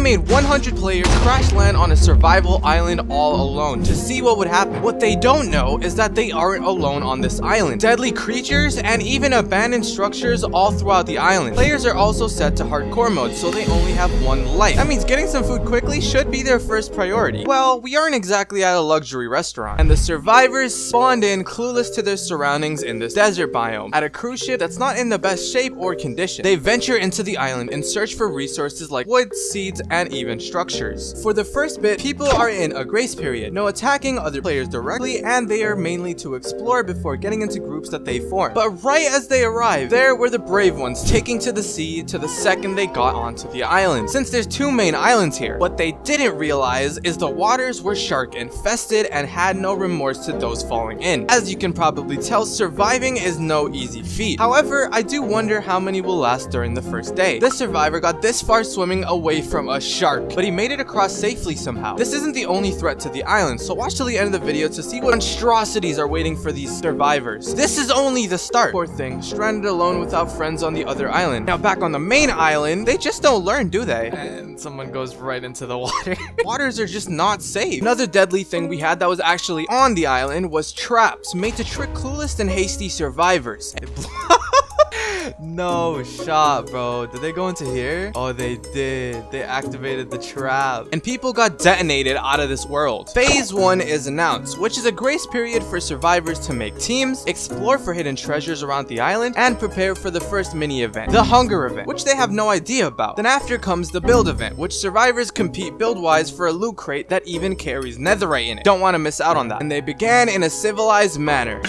made 100 players crash land on a survival island all alone to see what would happen. What they don't know is that they aren't alone on this island. Deadly creatures and even abandoned structures all throughout the island. Players are also set to hardcore mode, so they only have one life. That means getting some food quickly should be their first priority. Well, we aren't exactly at a luxury restaurant, and the survivors spawned in clueless to their surroundings in this desert biome at a cruise ship that's not in the best shape or condition. They venture into the island and search for resources like wood, seeds, and even structures. For the first bit, people are in a grace period, no attacking other players directly, and they are mainly to explore before getting into groups that they form. But right as they arrive, there were the brave ones taking to the sea to the second they got onto the island. Since there's two main islands here, what they didn't realize is the waters were shark infested and had no remorse to those falling in. As you can probably tell, surviving is no easy feat. However, I do wonder how many will last during the first day. This survivor got this far swimming away from a shark, but he made it across safely somehow. This isn't the only threat to the island, so watch till the end of the video to see what monstrosities are waiting for these survivors. This is only the start. Poor thing, stranded alone without friends on the other island. Now back on the main island, they just don't learn, do they? And someone goes right into the water. Waters are just not safe. Another deadly thing we had that was actually on the island was traps made to trick clueless and hasty survivors. No shot, bro. Did they go into here? Oh, they did. They activated the trap. And people got detonated out of this world. Phase 1 is announced, which is a grace period for survivors to make teams, explore for hidden treasures around the island, and prepare for the first mini event, the hunger event, which they have no idea about. Then after comes the build event, which survivors compete build-wise for a loot crate that even carries netherite in it. Don't want to miss out on that. And they began in a civilized manner.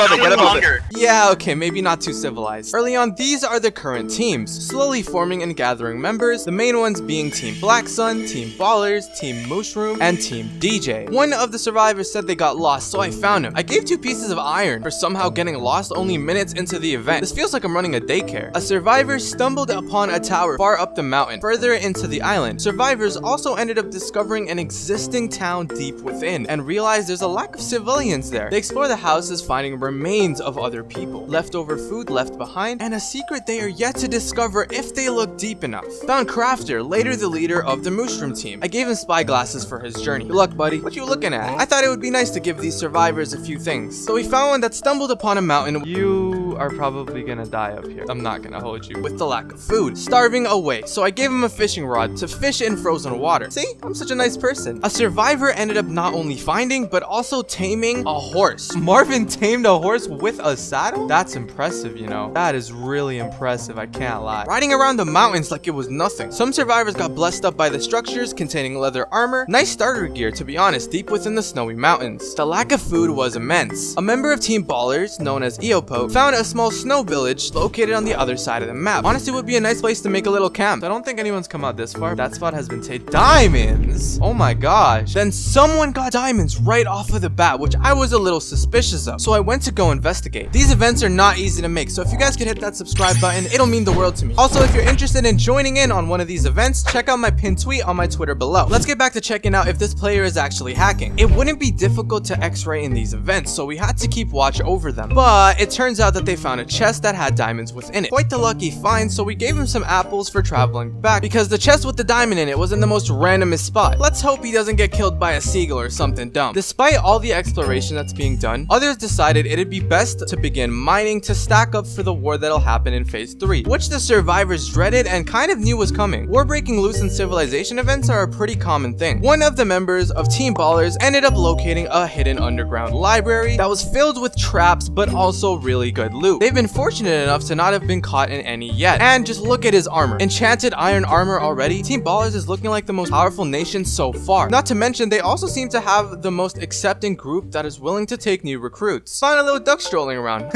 Yeah, okay, maybe not too civilized. Early on, these are the current teams, slowly forming and gathering members, the main ones being Team Black Sun, Team Ballers, Team Mushroom, and Team DJ. One of the survivors said they got lost, so I found him. I gave 2 pieces of iron for somehow getting lost only minutes into the event. This feels like I'm running a daycare. A survivor stumbled upon a tower far up the mountain, further into the island. Survivors also ended up discovering an existing town deep within, and realized there's a lack of civilians there. They explore the houses, finding remains of other people, leftover food left behind, and a secret they are yet to discover if they look deep enough. Found Crafter, later the leader of the Mushroom team. I gave him spy glasses for his journey. Good luck, buddy. What you looking at? I thought it would be nice to give these survivors a few things. So we found one that stumbled upon a mountain. You are probably gonna die up here. I'm not gonna hold you. With the lack of food. Starving away. So I gave him a fishing rod to fish in frozen water. See? I'm such a nice person. A survivor ended up not only finding, but also taming a horse. Marvin tamed a horse with a saddle? That's impressive, you know. That is really impressive, I can't lie. Riding around the mountains like it was nothing. Some survivors got blessed up by the structures containing leather armor. Nice starter gear, to be honest, deep within the snowy mountains. The lack of food was immense. A member of Team Ballers, known as Eopo, found a small snow village located on the other side of the map. Honestly, it would be a nice place to make a little camp. I don't think anyone's come out this far. That spot has been taken. Diamonds! Oh my gosh. Then someone got diamonds right off of the bat, which I was a little suspicious of. So I went to go investigate. These events are not easy to make, so if you guys could hit that subscribe button, it'll mean the world to me. Also, if you're interested in joining in on one of these events, check out my pinned tweet on my Twitter below. Let's get back to checking out if this player is actually hacking. It wouldn't be difficult to X-ray in these events, so we had to keep watch over them. But it turns out that they found a chest that had diamonds within it. Quite the lucky find, so we gave him some apples for traveling back, because the chest with the diamond in it was in the most randomest spot. Let's hope he doesn't get killed by a seagull or something dumb. Despite all the exploration that's being done, others decided it'd be best to begin mining to stack up for the war that'll happen in phase 3, which the survivors dreaded and kind of knew was coming. War breaking loose in civilization events are a pretty common thing. One of the members of Team Ballers ended up locating a hidden underground library that was filled with traps but also really good loot. They've been fortunate enough to not have been caught in any yet. And just look at his armor. Enchanted iron armor already. Team Ballers is looking like the most powerful nation so far. Not to mention, they also seem to have the most accepting group that is willing to take new recruits. Find a little duck strolling around.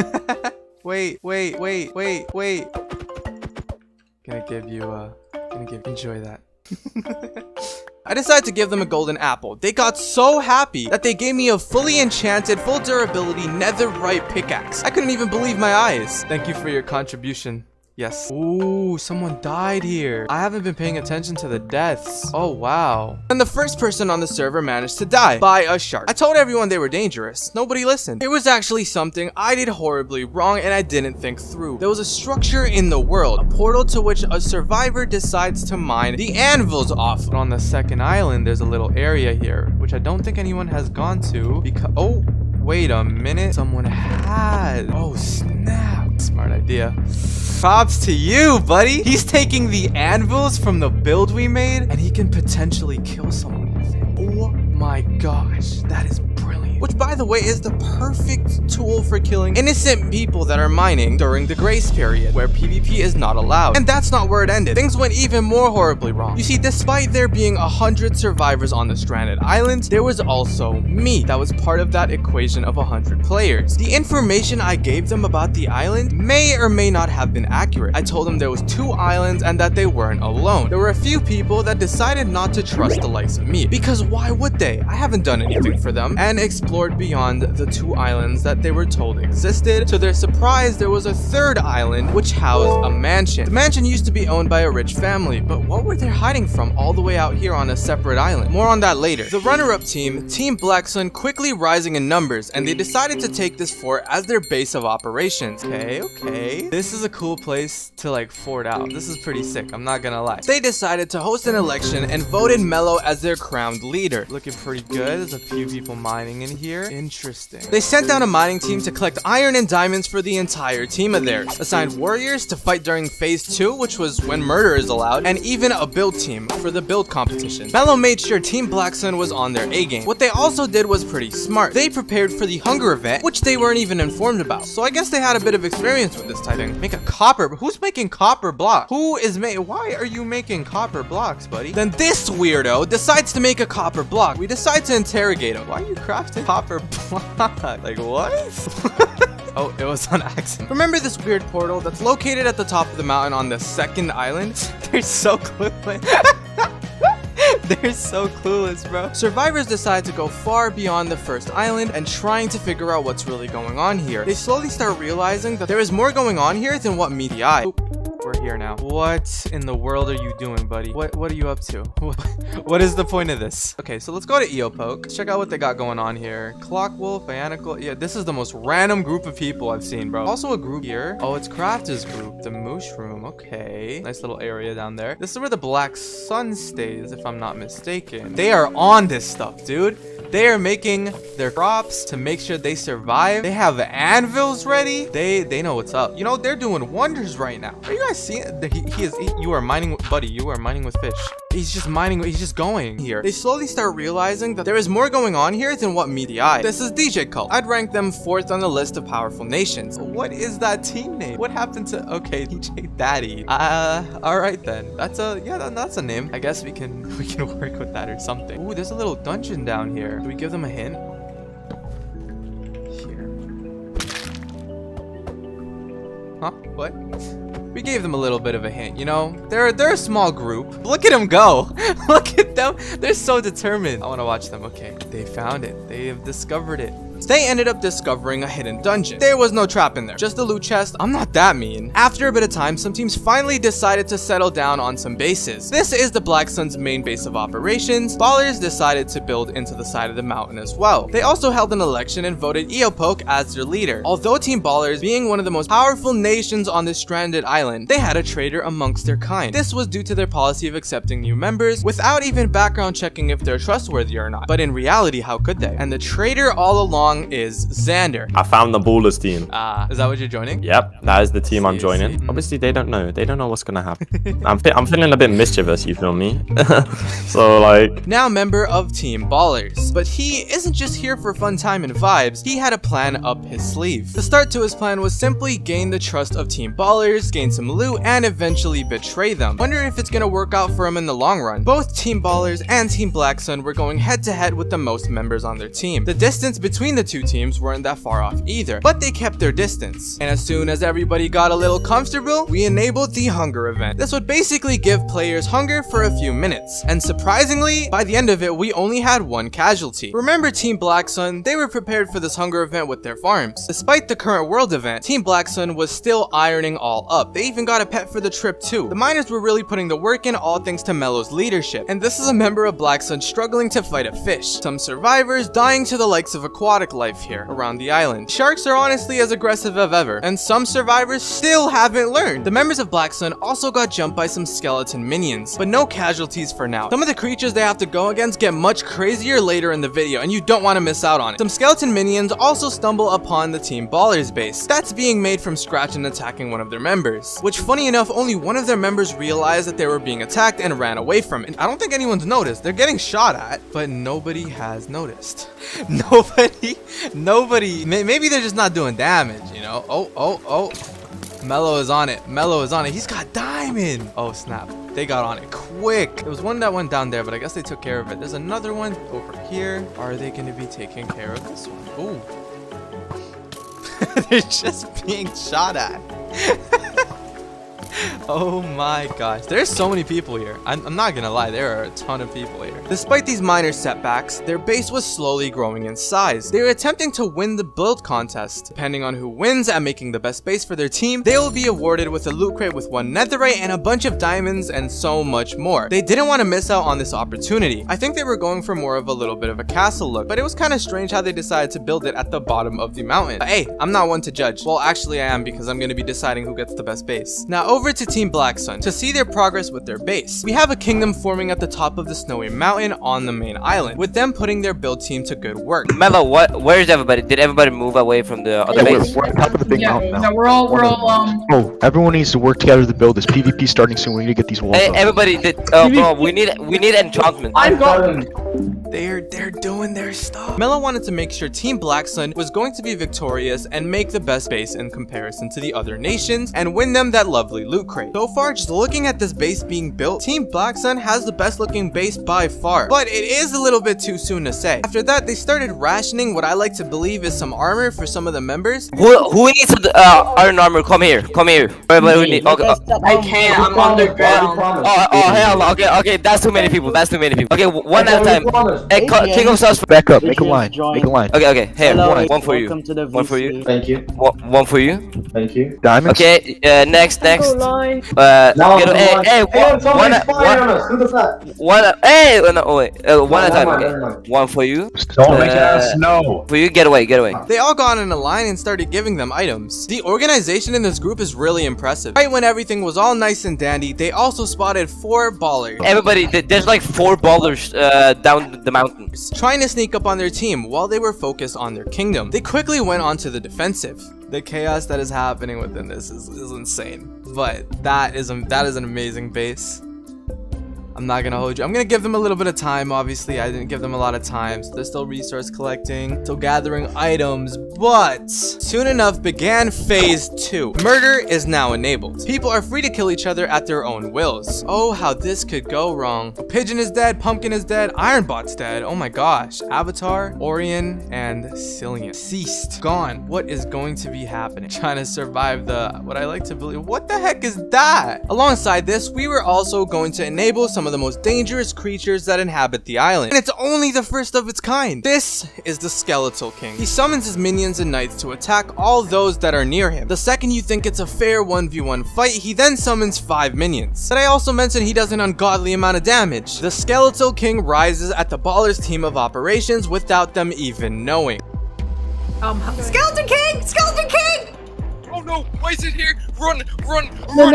Wait. Enjoy that. I decided to give them a golden apple. They got so happy that they gave me a fully enchanted, full durability netherite pickaxe. I couldn't even believe my eyes. Thank you for your contribution. Yes. Ooh, someone died here. I haven't been paying attention to the deaths. Oh, wow. And the first person on the server managed to die by a shark. I told everyone they were dangerous. Nobody listened. It was actually something I did horribly wrong and I didn't think through. There was a structure in the world, a portal to which a survivor decides to mine the anvils off. But on the second island, there's a little area here, which I don't think anyone has gone to because... Oh, wait a minute. Someone had... Oh, snap. Smart idea. Props to you, buddy. He's taking the anvils from the build we made, and he can potentially kill someone with it. Oh my gosh, that is brilliant. Which, by the way, is the perfect tool for killing innocent people that are mining during the grace period, where PvP is not allowed. And that's not where it ended. Things went even more horribly wrong. You see, despite there being 100 survivors on the stranded island, there was also me that was part of that equation of 100 players. The information I gave them about the island may or may not have been accurate. I told them there was 2 islands and that they weren't alone. There were a few people that decided not to trust the likes of me, because why would they? I haven't done anything for them, and explored beyond the 2 islands that they were told existed. To their surprise, there was a 3rd island which housed a mansion. The mansion used to be owned by a rich family, but what were they hiding from all the way out here on a separate island? More on that later. The runner-up team, Team Black Sun, quickly rising in numbers, and they decided to take this fort as their base of operations. Okay. This is a cool place to like fort out. This is pretty sick, I'm not gonna lie. They decided to host an election and voted Mello as their crowned leader. Looking pretty good. There's a few people mining in here. Interesting. They sent down a mining team to collect iron and diamonds for the entire team of theirs, assigned warriors to fight during phase 2, which was when murder is allowed, and even a build team for the build competition. Mello made sure Team Black Sun was on their A game. What they also did was pretty smart. They prepared for the hunger event, which they weren't even informed about. So I guess they had a bit of experience with this type thing. Make a copper. Who's making copper blocks? Why are you making copper blocks, buddy? Then this weirdo decides to make a copper block. We decide to interrogate him. Why are you crafting copper block? Like what? Oh, it was on accident. Remember this weird portal that's located at the top of the mountain on the 2nd island? They're so clueless. They're so clueless, bro. Survivors decide to go far beyond the 1st island and trying to figure out what's really going on here. They slowly start realizing that there is more going on here than what meets the eye. We're here now. What in the world are you doing, buddy? What are you up to? What is the point of this? Okay, so let's go to Eopoke. Let's check out what they got going on here. Clockwolf, Ionical. Yeah, this is the most random group of people I've seen, bro. Also a group here. Oh, it's Crafter's group. The Moosh Room. Okay. Nice little area down there. This is where the Black Sun stays, if I'm not mistaken. They are on this stuff, dude. They are making their crops to make sure they survive. They have anvils ready. They know what's up. You know, they're doing wonders right now. Are you guys seeing? You are mining, buddy. You are mining with fish. He's just mining. He's just going here. They slowly start realizing that there is more going on here than what meets the eye. This is DJ Cult. I'd rank them 4th on the list of powerful nations. What is that team name? What happened to? Okay, DJ Daddy. All right then. That's a name. I guess we can work with that or something. Ooh, there's a little dungeon down here. Do we give them a hint? Here. Huh? What? We gave them a little bit of a hint, you know? They're a small group. Look at them go. Look at them. They're so determined. I want to watch them. Okay, they found it. They have discovered it. They ended up discovering a hidden dungeon. There was no trap in there, just a loot chest. I'm not that mean. After a bit of time, some teams finally decided to settle down on some bases. This is the Black Sun's main base of operations. Ballers decided to build into the side of the mountain as well. They also held an election and voted Eopoke as their leader. Although Team Ballers, being one of the most powerful nations on this stranded island, they had a traitor amongst their kind. This was due to their policy of accepting new members without even background checking if they're trustworthy or not. But in reality, how could they? And the traitor all along is Xander. I found the Ballers team. Is that what you're joining? Yep, that is the team I'm joining. Obviously, they don't know. They don't know what's gonna happen. I'm feeling a bit mischievous, you feel me? So, like... Now member of Team Ballers. But he isn't just here for fun time and vibes. He had a plan up his sleeve. The start to his plan was simply gain the trust of Team Ballers, gain some loot, and eventually betray them. Wonder if it's gonna work out for him in the long run. Both Team Ballers and Team Black Sun were going head to head with the most members on their team. The distance between the the two teams weren't that far off either, but they kept their distance. And as soon as everybody got a little comfortable, we enabled the hunger event. This would basically give players hunger for a few minutes, and surprisingly, by the end of it, we only had one casualty. Remember Team Black Sun? They were prepared for this hunger event with their farms. Despite the current world event, Team Black Sun was still ironing all up. They even got a pet for the trip too. The miners were really putting the work in, all thanks to Mello's leadership. And this is a member of Black Sun struggling to fight a fish. Some survivors dying to the likes of aquatic life here around the island. Sharks are honestly as aggressive as ever, and some survivors still haven't learned. The members of Black Sun also got jumped by some skeleton minions, but no casualties for now. Some of the creatures they have to go against get much crazier later in the video, and you don't want to miss out on it. Some skeleton minions also stumble upon the Team Ballers base. That's being made from scratch and attacking one of their members, which funny enough, only one of their members realized that they were being attacked and ran away from it. I don't think anyone's noticed. They're getting shot at, but nobody has noticed. Nobody, maybe they're just not doing damage, you know? Oh. Mello is on it. Mello is on it. He's got diamond. Oh, snap. They got on it quick. There was one that went down there, but I guess they took care of it. There's another one over here. Are they going to be taking care of this one? Ooh. They're just being shot at. Oh my gosh, there's so many people here. I'm not gonna lie, there are a ton of people here. Despite these minor setbacks, their base was slowly growing in size. They were attempting to win the build contest. Depending on who wins at making the best base for their team, they will be awarded with a loot crate with 1 netherite and a bunch of diamonds and so much more. They didn't want to miss out on this opportunity. I think they were going for more of a little bit of a castle look, but it was kind of strange how they decided to build it at the bottom of the mountain. But hey, I'm not one to judge. Well, actually I am, because I'm going to be deciding who gets the best base. Now over to Team Black Sun to see their progress with their base. We have a kingdom forming at the top of the snowy mountain on the main island, with them putting their build team to good work. Mello, where's everybody? Did everybody move away from the other base? We're on top of the big mountain now. Yeah, we're all Oh, everyone needs to work together to build this. PvP starting soon. We need to get these walls Hey, up. everybody did. Bro, we need enchantment. I'm going. They're doing their stuff. Mello wanted to make sure Team Black Sun was going to be victorious and make the best base in comparison to the other nations and win them that lovely loot crate. So far, just looking at this base being built, Team Black Sun has the best looking base by far, but it is a little bit too soon to say. After that, they started rationing what I like to believe is some armor for some of the members. Who needs iron armor? Come here. Everybody who need. Okay. I can't. I'm underground. Oh hell no. Okay. That's too many people. Okay, one at a time. Hey, King of Sauce. Back up. Make a line. Okay. Here, Hello, one for you. welcome to the One for VC. you. Thank you. One for you. Thank you. Diamonds. Okay. Next. No, Hey, somebody's firing on us. Who does that? one at a time. Never Okay. mind. One for you. Don't make us know. For you, get away. They all got in a line and started giving them items. The organization in this group is really impressive. Right when everything was all nice and dandy, they also spotted 4 ballers. Everybody, there's like 4 ballers down the mountain. Trying to sneak up on their team while they were focused on their kingdom. They quickly went onto the defensive. The chaos that is happening within this is insane. But that is an amazing base. I'm not gonna hold you. I'm gonna give them a little bit of time. Obviously, I didn't give them a lot of time, so they're still resource collecting, still gathering items, but soon enough began phase 2. Murder is now enabled. People are free to kill each other at their own wills. Oh, how this could go wrong. Pigeon is dead, Pumpkin is dead, Ironbot's dead. Oh my gosh. Avatar, Orion, and Cillian ceased. Gone. What is going to be happening? Trying to survive what I like to believe. What the heck is that? Alongside this, we were also going to enable some of the most dangerous creatures that inhabit the island, and it's only the first of its kind. This is the Skeletal King. He summons his minions and knights to attack all those that are near him. The second you think it's a fair 1v1 fight, he then summons 5 minions. But I also mentioned he does an ungodly amount of damage. The Skeletal King rises at the Ballers team of operations without them even knowing. Skeleton King! Skeleton King! Oh no, why is it here? Run! No.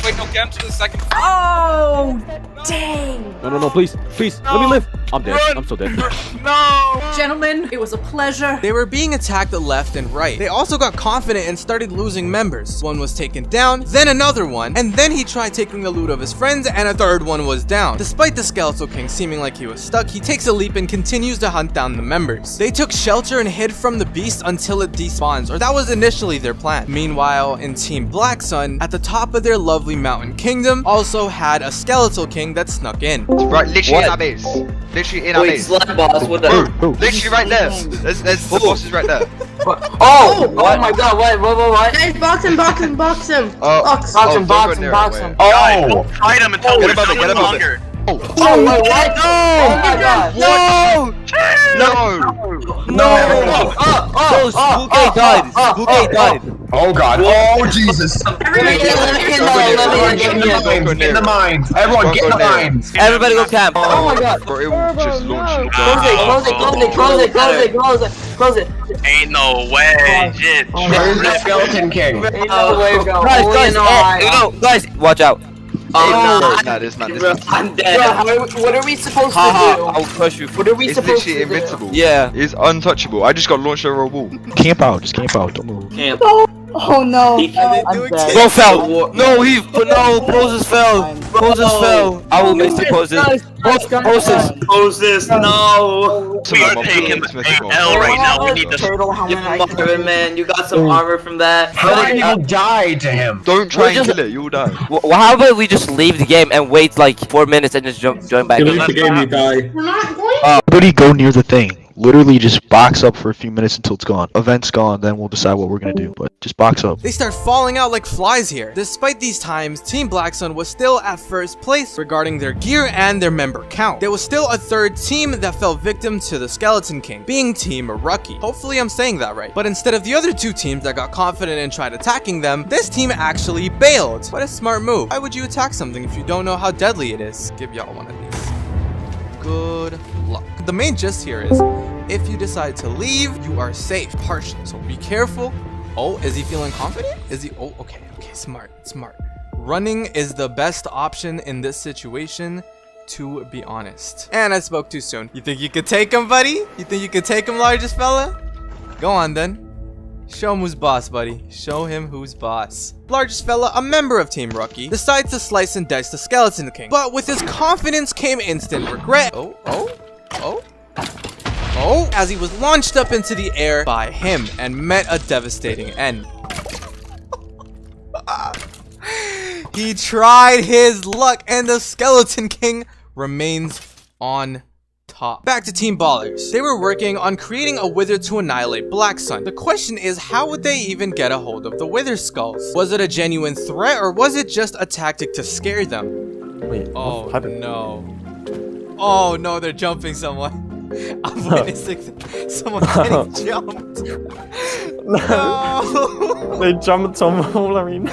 Wait, no, get him to the second floor. Oh, dang. No, please, let me live. I'm dead. Run. I'm so dead. No! Gentlemen, it was a pleasure. They were being attacked left and right. They also got confident and started losing members. One was taken down, then another one, and then he tried taking the loot of his friends, and a third one was down. Despite the Skeletal King seeming like he was stuck, he takes a leap and continues to hunt down the members. They took shelter and hid from the beast until it despawns, or that was initially their plan. Meanwhile, in Team Black Sun, at the top of their lovely mountain kingdom, also had a Skeletal King that snuck in. Right, literally in our base. Literally in our Wait, base. slap boss, what the? Literally right there. There's the boss is right there. Oh my god, what? Guys, box him, box him, box him. Oh, Box. box him, box him, box him. Guys, fight him until Get there's above it, no get above it. longer. Oh my what? Oh my god. No! Spooky died. Spooky died. Oh god. Oh Jesus. Everybody Get in the mines. Everyone get in the mines. Everybody go camp. Oh my god. Bro, it will just launch. Close it. Ain't no way, shit. Where's the Skeleton King? Guys, watch out. This man. I'm dead. What are we supposed to I'll push you. What are we It's supposed literally to do? invincible. Yeah. It's untouchable. I just got launched over a wall. Camp out. Just camp out. Don't move. Oh no. Bro fell. No, Poses fell. Poses fell. I will miss the Poses. Poses, no. We are taking the L right now. We need to. Turtle helmet. Man, you got some armor from that. How many people died to him? Don't try We're and just- kill it. You'll die. Well, how about we just leave the game and wait like 4 minutes and just join back? Leave the game, you die. We're not going. Nobody go near the thing. Literally just box up for a few minutes until it's gone. Event's gone, then we'll decide what we're gonna do. But just box up. They start falling out like flies here. Despite these times, Team Black Sun was still at first place regarding their gear and their member count. There was still a third team that fell victim to the Skeleton King, being Team Rucky. Hopefully I'm saying that right. But instead of the other two teams that got confident and tried attacking them, this team actually bailed. What a smart move. Why would you attack something if you don't know how deadly it is? Give y'all one of these. Good luck. The main gist here is, if you decide to leave, you are safe, partially. So be careful. Oh, is he feeling confident? Is he? Oh, okay, smart. Running is the best option in this situation, to be honest. And I spoke too soon. You think you could take him, buddy? You think you could take him, largest fella? Go on then. Show him who's boss, buddy. Show him who's boss. Largest fella, a member of Team Rucky, decides to slice and dice the Skeleton King. But with his confidence came instant regret. Oh, as he was launched up into the air by him and met a devastating end. He tried his luck and the Skeleton King remains on top. Back to Team Ballers. They were working on creating a wither to annihilate Black Sun. The question is, how would they even get a hold of the wither skulls? Was it a genuine threat or was it just a tactic to scare them? Wait, Oh what happened? no. Oh no, they're jumping someone. I'm witnessing someone getting jumped. No. They jumped on Wolverine.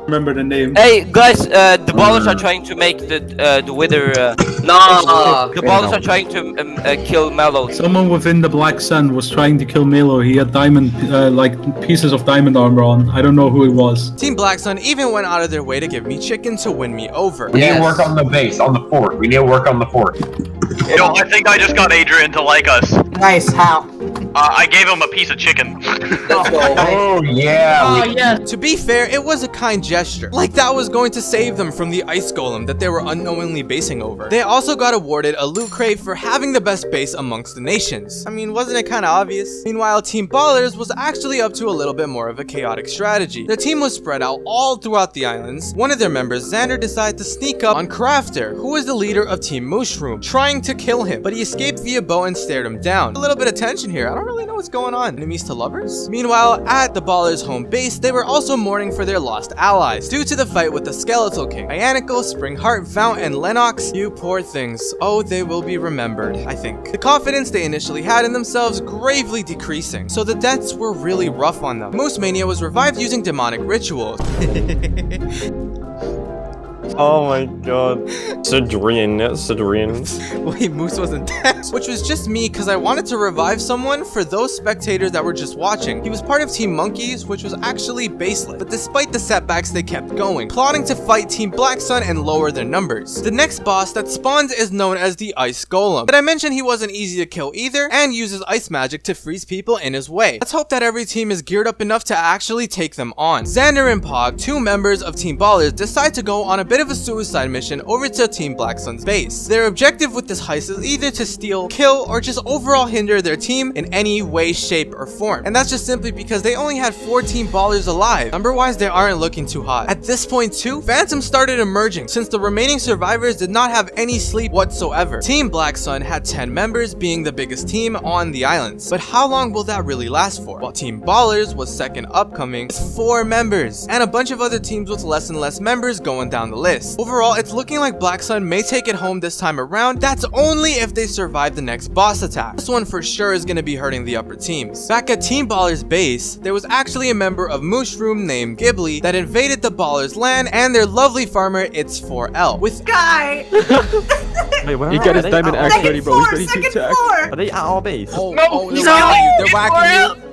Remember the name. Hey guys, the ballers are trying to make the wither. The ballers are trying to kill Mellow. Someone within the Black Sun was trying to kill Melo. He had diamond, like pieces of diamond armor on. I don't know who it was. Team Black Sun even went out of their way to give me chicken to win me over. We need to work on the base, on the fort. We need to work on the fort. Yo, I think I just got Adrian to like us. Nice. How? I gave him a piece of chicken. Oh yeah. Yeah. To be fair, it was a kind gesture. Like that was going to save them from the ice golem that they were unknowingly basing over. They also got awarded a loot crate for having the best base amongst the nations. I mean, wasn't it kind of obvious? Meanwhile, Team Ballers was actually up to a little bit more of a chaotic strategy. Their team was spread out all throughout the islands. One of their members, Xander, decided to sneak up on Crafter, who was the leader of Team Mushroom, trying to kill him, but he escaped via bow and stared him down. A little bit of tension here. I don't really know what's going on. Enemies to lovers? Meanwhile, at the Ballers' home base, they were also mourning for their lost allies due to the fight with the Skeletal King. Ianico, Springheart, Vount, and Lennox, you poor things. Oh, they will be remembered, I think. The confidence they initially had in themselves gravely decreasing, so the deaths were really rough on them. Moose Mania was revived using demonic rituals. Oh my god. Sidrian. Wait, Moose wasn't dead. Which was just me because I wanted to revive someone for those spectators that were just watching. He was part of Team Monkeys, which was actually baseless. But despite the setbacks, they kept going, plotting to fight Team Black Sun and lower their numbers. The next boss that spawns is known as the Ice Golem. But I mentioned he wasn't easy to kill either and uses ice magic to freeze people in his way. Let's hope that every team is geared up enough to actually take them on. Xander and Pog, two members of Team Ballers, decide to go on a bit of a suicide mission over to Team Black Sun's base. Their objective with this heist is either to steal, kill, or just overall hinder their team in any way, shape, or form. And that's just simply because they only had 14 ballers alive. Number-wise, they aren't looking too hot. At this point too, phantoms started emerging since the remaining survivors did not have any sleep whatsoever. Team Black Sun had 10 members, being the biggest team on the islands. But how long will that really last for? While Team Ballers was second upcoming with 4 members, and a bunch of other teams with less and less members going down the list. Overall, it's looking like Black Sun may take it home this time around. That's only if they survive the next boss attack. This one for sure is going to be hurting the upper teams. Back at Team Ballers base, there was actually a member of Mushroom named Ghibli that invaded the Ballers land and their lovely farmer It's 4L with Guy! Wait, where He are got his they? diamond axe ready, bro. He's ready to Second attack. floor! Are they at our base? oh, No, oh, they're he's whacking you. not. They're whacking you.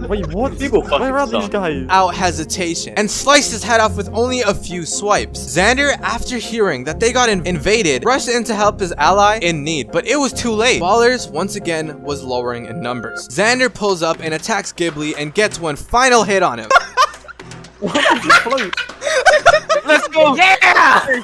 Wait, what? Where are these guys? Out hesitation and sliced his head off with only a few swipes. Xander, after hearing that they got invaded, rushed in to help his ally in need, but it was too late. Ballers once again was lowering in numbers. Xander pulls up and attacks Ghibli and gets one final hit on him. Let's go! Yeah!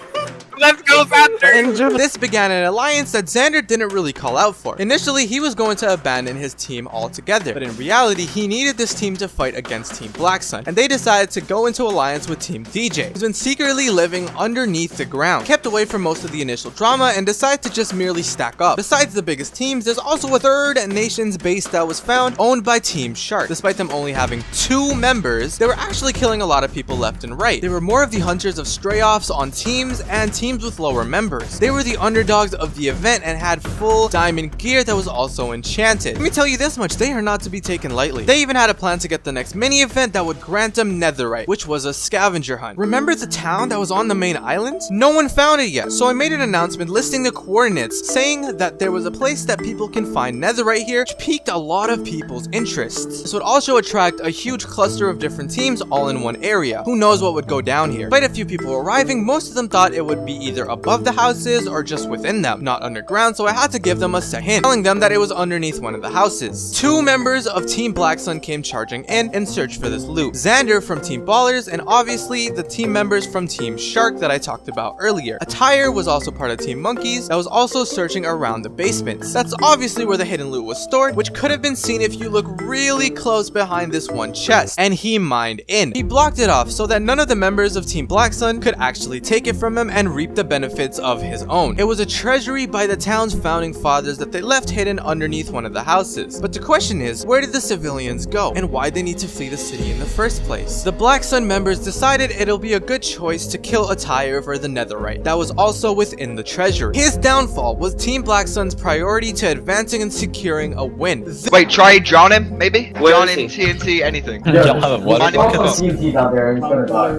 Let's go, Xander! This began an alliance that Xander didn't really call out for. Initially, he was going to abandon his team altogether, but in reality, he needed this team to fight against Team Black Sun, and they decided to go into alliance with Team DJ, who's been secretly living underneath the ground, kept away from most of the initial drama, and decided to just merely stack up. Besides the biggest teams, there's also a third nation's base that was found, owned by Team Shark. Despite them only having 2 members, they were actually killing a lot of people left and right. They were more of the hunters of stray-offs on teams and teams with lower members. They were the underdogs of the event and had full diamond gear that was also enchanted. Let me tell you this much, they are not to be taken lightly. They even had a plan to get the next mini event that would grant them netherite, which was a scavenger hunt. Remember the town that was on the main island? No one found it yet, so I made an announcement listing the coordinates, saying that there was a place that people can find netherite here, which piqued a lot of people's interests. This would also attract a huge cluster of different teams all in one area. Who knows what would go down here? Despite a few people arriving, most of them thought it would be either above the houses or just within them, not underground, so I had to give them a second hint, telling them that it was underneath one of the houses. 2 members of Team Black Sun came charging in search for this loot. Xander from Team Ballers, and obviously the team members from Team Shark that I talked about earlier. Attire was also part of Team Monkeys that was also searching around the basements. That's obviously where the hidden loot was stored, which could have been seen if you look really close behind this one chest, and he mined in. He blocked it off so that none of the members of Team Black Sun could actually take it from him and reap the benefits of his own. It was a treasury by the town's founding fathers that they left hidden underneath one of the houses. But the question is, where did the civilians go, and why they need to flee the city in the first place? The Black Sun members decided it'll be a good choice to kill Attire for the netherite that was also within the treasury. His downfall was Team Black Sun's priority to advancing and securing a win. Wait, try drown him, maybe? Where Drown is him, TNT, anything. What? Find him, kill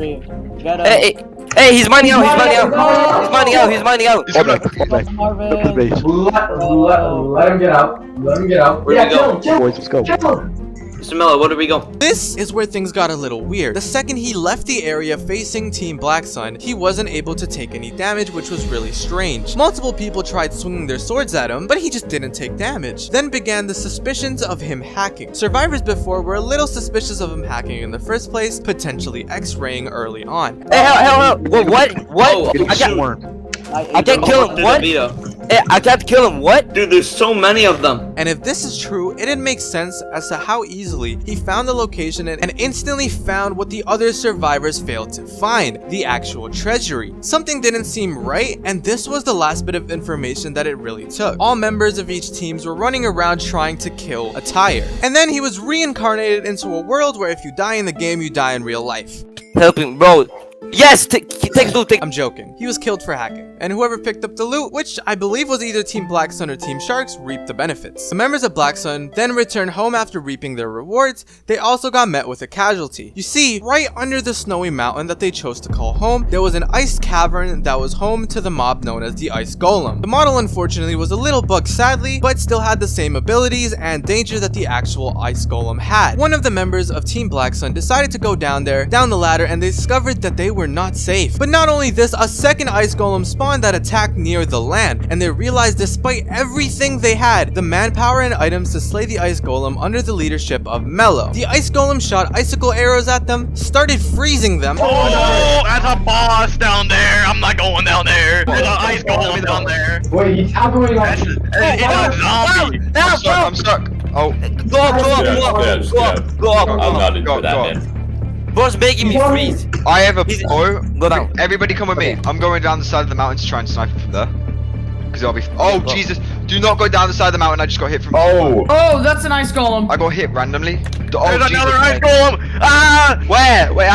him. Hey, he's mining out, he's mining out! He's mining out, he's mining out! He's Fall gonna... back, fall back. Look at the base. Let him get out. Let him get out. Where do we go? Boys, let's go. Mr. Miller, where do we go? This is where things got a little weird. The second he left the area facing Team Black Sun, he wasn't able to take any damage, which was really strange. Multiple people tried swinging their swords at him, but he just didn't take damage. Then began the suspicions of him hacking. Survivors before were a little suspicious of him hacking in the first place, potentially X-raying early on. Hey, hell, what? Getting I got- swarmed. I can't kill him, what? Hey, I can't kill him, what? Dude, there's so many of them. And if this is true, it didn't make sense as to how easily he found the location and instantly found what the other survivors failed to find, the actual treasury. Something didn't seem right, and this was the last bit of information that it really took. All members of each teams were running around trying to kill Attire. And then he was reincarnated into a world where if you die in the game, you die in real life. Helping, bro. Yes, take loot, take. I'm joking. He was killed for hacking, and whoever picked up the loot, which I believe was either Team Black Sun or Team Sharks, reaped the benefits. The members of Black Sun then returned home after reaping their rewards. They also got met with a casualty. You see, right under the snowy mountain that they chose to call home, there was an ice cavern that was home to the mob known as the Ice Golem. The model unfortunately was a little bugged sadly, but still had the same abilities and danger that the actual Ice Golem had. One of the members of Team Black Sun decided to go down the ladder, and they discovered that they were not safe. But not only this, a second Ice Golem spawned spawn that attacked near the land, and they realized despite everything they had, the manpower and items to slay the ice golem under the leadership of Mello. The ice golem shot icicle arrows at them, started freezing them. Oh, that's a boss down there. I'm not going down there. There's an ice golem down there. Wait, he's tackling like... It's a zombie. I'm stuck. Oh. Go up, go up. I'm not into that, man. Boss making me freeze. I have a bow. Go down. Everybody come with me. I'm going down the side of the mountain to try and snipe it from there. Because I'll be... Oh, Jesus. Do not go down the side of the mountain. I just got hit from... Oh, that's an ice golem. I got hit randomly. Oh, There's Jesus, another ice man. golem. Ah! Where? Wait,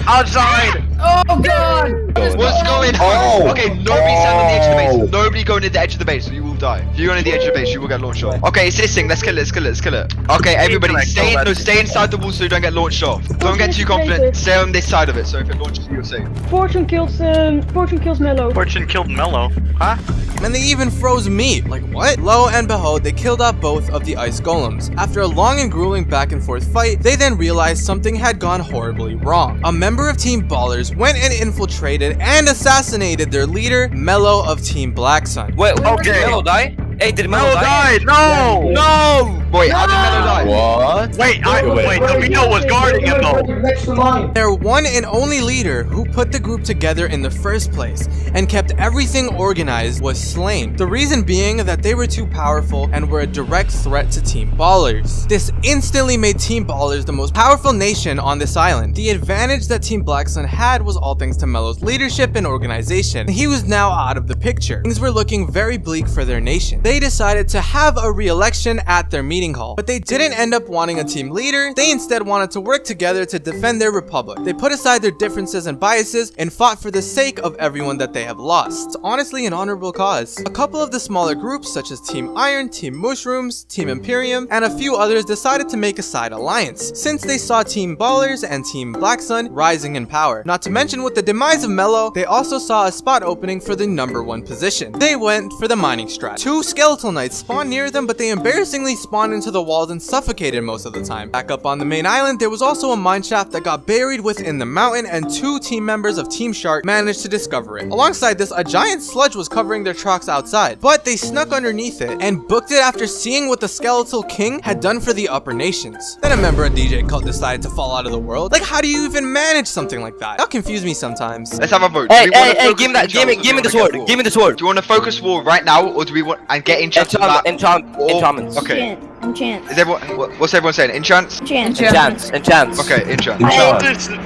Outside. Oh, God. What's going on? Okay, nobody stand on the edge of the base. Nobody go near the edge of the base, or you will die. If you go near the edge of the base, you will get launched off. Okay, it's this thing. Let's kill it. Let's kill it. Let's kill it. Okay, everybody, stay inside the wall so you don't get launched off. Don't get too confident. Stay on this side of it, so if it launches you, you're safe. Fortune kills Mello. Fortune killed Mello. Huh? And they even froze me. Like, what? Lo and behold, they killed off both of the ice golems. After a long and grueling back and forth fight, they then realized something had gone horribly wrong. A member of Team Ballers went and infiltrated and assassinated their leader, Mello of Team Black Sun. Wait, Okay. did Mello die? Hey, did Mello Mello die? died. No. No! Wait, how did Mello die? What? Wait, Domino was guarding him though. Next to mine. Their one and only leader, who put the group together in the first place and kept everything organized, was slain. The reason being that they were too powerful and were a direct threat to Team Ballers. This instantly made Team Ballers the most powerful nation on this island. The advantage that Team Black Sun had was all thanks to Mello's leadership and organization. He was now out of the picture. Things were looking very bleak for their nation. They decided to have a re-election at their meeting hall, but they didn't end up wanting a team leader. They instead wanted to work together to defend their republic. They put aside their differences and biases and fought for the sake of everyone that they have lost. It's honestly an honorable cause. A couple of the smaller groups such as Team Iron, Team Mushrooms, Team Imperium, and a few others decided to make a side alliance since they saw Team Ballers and Team Black Sun rising in power. Not to mention, with the demise of Mello, they also saw a spot opening for the #1 position. They went for the mining strat. Two skeletal knights spawned near them, but they embarrassingly spawned into the walls and suffocated most of the time. Back up on the main island, there was also a mine shaft that got buried within the mountain, and two team members of Team Shark managed to discover it. Alongside this, a giant sludge was covering their trucks outside, but they snuck underneath it and booked it after seeing what the Skeletal King had done for the upper nations. Then a member of DJ Cult decided to fall out of the world. Like, how do you even manage something like that? That confused me sometimes. Let's have a vote. Hey, give me the sword. Give me the sword. Do you want to focus war right now, or do we want and get enchantments? Enchantments. Okay. Enchant. Is everyone? What's everyone saying? Enchants? Enchant. Enchants. Okay, enchant.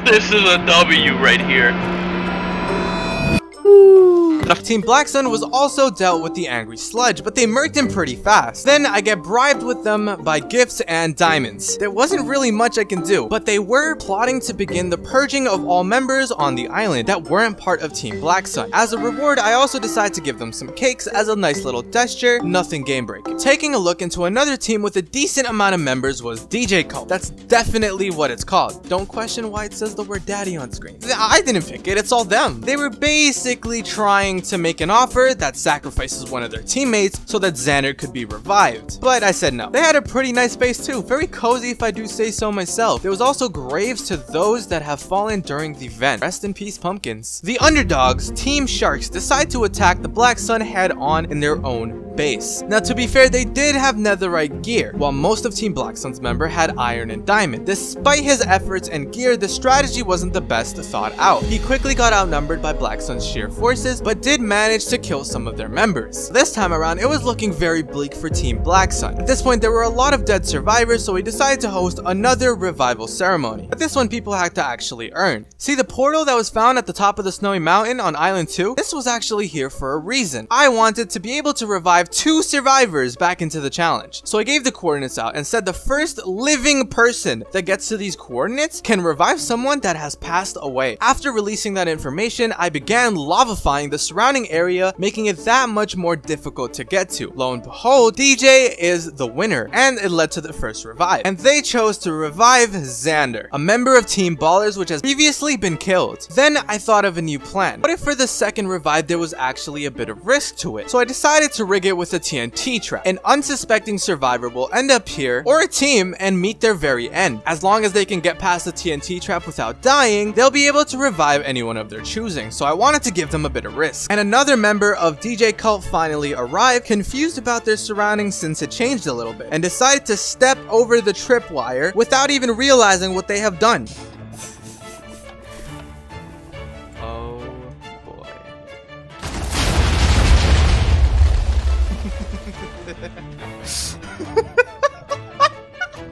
This is a W right here. Team Black Sun was also dealt with the angry sludge, but they murked him pretty fast. Then I get bribed with them by gifts and diamonds. There wasn't really much I can do, but they were plotting to begin the purging of all members on the island that weren't part of Team Black Sun. As a reward, I also decided to give them some cakes as a nice little gesture, nothing game breaking. Taking a look into another team with a decent amount of members was DJ Cult. That's definitely what it's called. Don't question why it says the word daddy on screen. I didn't pick it, it's all them. They were basically trying to make an offer that sacrifices one of their teammates so that Xander could be revived. But I said no. They had a pretty nice base too, very cozy if I do say so myself. There was also graves to those that have fallen during the event. Rest in peace, pumpkins. The underdogs, Team Sharks, decide to attack the Black Sun head on in their own base. Now, to be fair, they did have netherite gear, while most of Team Black Sun's member had iron and diamond. Despite his efforts and gear, the strategy wasn't the best thought out. He quickly got outnumbered by Black Sun's sheer forces, but did manage to kill some of their members. This time around, it was looking very bleak for Team Black Sun. At this point, there were a lot of dead survivors, so he decided to host another revival ceremony. But this one, people had to actually earn. See the portal that was found at the top of the snowy mountain on Island 2? This was actually here for a reason. I wanted to be able to revive 2 survivors back into the challenge. So I gave the coordinates out and said the first living person that gets to these coordinates can revive someone that has passed away. After releasing that information, I began lavifying the surrounding area, making it that much more difficult to get to. Lo and behold, DJ is the winner, and it led to the first revive. And they chose to revive Xander, a member of Team Ballers which has previously been killed. Then I thought of a new plan. What if for the second revive there was actually a bit of risk to it? So I decided to rig it target with a TNT trap. An unsuspecting survivor will end up here, or a team, and meet their very end. As long as they can get past the TNT trap without dying, they'll be able to revive anyone of their choosing, so I wanted to give them a bit of risk. And another member of DJ Cult finally arrived, confused about their surroundings since it changed a little bit, and decided to step over the tripwire without even realizing what they have done. Oh boy.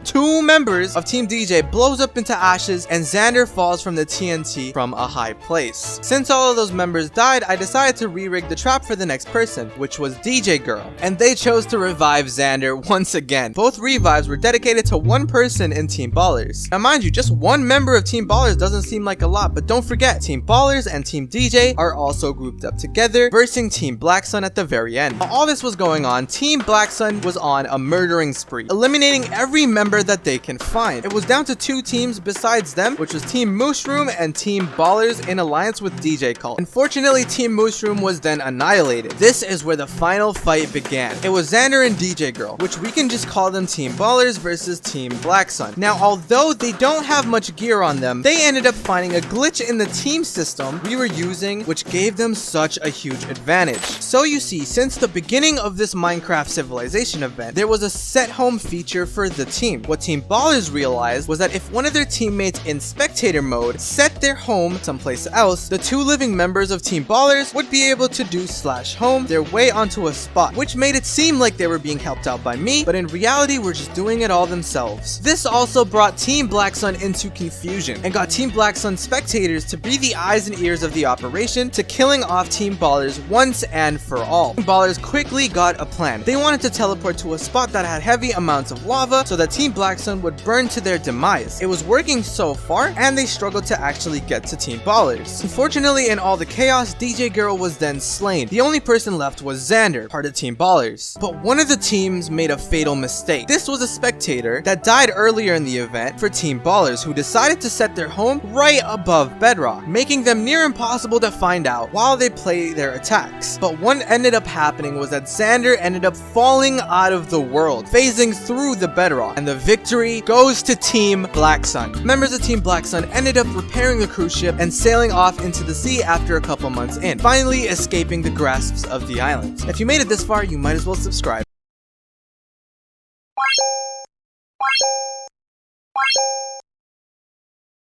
Two members of Team DJ blows up into ashes and Xander falls from the TNT from a high place. Since all of those members died, I decided to re-rig the trap for the next person, which was DJ Girl, and they chose to revive Xander once again. Both revives were dedicated to one person in Team Ballers. Now mind you, just one member of Team Ballers doesn't seem like a lot, but don't forget, Team Ballers and Team DJ are also grouped up together, versing Team Black Sun at the very end. While all this was going on, Team Black Sun was on a murdering spree, eliminating every member that they can find. It was down to two teams besides them, which was Team Mushroom and Team Ballers in alliance with DJ Cult. Unfortunately, Team Mushroom was then annihilated. This is where the final fight began. It was Xander and DJ Girl, which we can just call them Team Ballers versus Team Black Sun. Now, although they don't have much gear on them, they ended up finding a glitch in the team system we were using, which gave them such a huge advantage. So you see, since the beginning of this Minecraft Civilization event, there was a set home feature for the team. What Team Ballers realized was that if one of their teammates in spectator mode set their home someplace else, the two living members of Team Ballers would be able to do /home their way onto a spot, which made it seem like they were being helped out by me, but in reality were just doing it all themselves. This also brought Team Black Sun into confusion and got Team Black Sun spectators to be the eyes and ears of the operation to killing off Team Ballers once and for all. Team Ballers quickly got a plan. They wanted to teleport to a spot that had heavy amounts of lava so that Team Black Sun would burn to their demise. It was working so far, and they struggled to actually get to Team Ballers. Unfortunately, in all the chaos, DJ Girl was then slain. The only person left was Xander, part of Team Ballers. But one of the teams made a fatal mistake. This was a spectator that died earlier in the event for Team Ballers, who decided to set their home right above bedrock, making them near impossible to find out while they play their attacks. But what ended up happening was that Xander ended up falling out of the world, phasing through the bedrock, and the victory goes to Team Black Sun. Members of Team Black Sun ended up repairing the cruise ship and sailing off into the sea after a couple months in, finally escaping the grasps of the island. If you made it this far, you might as well subscribe.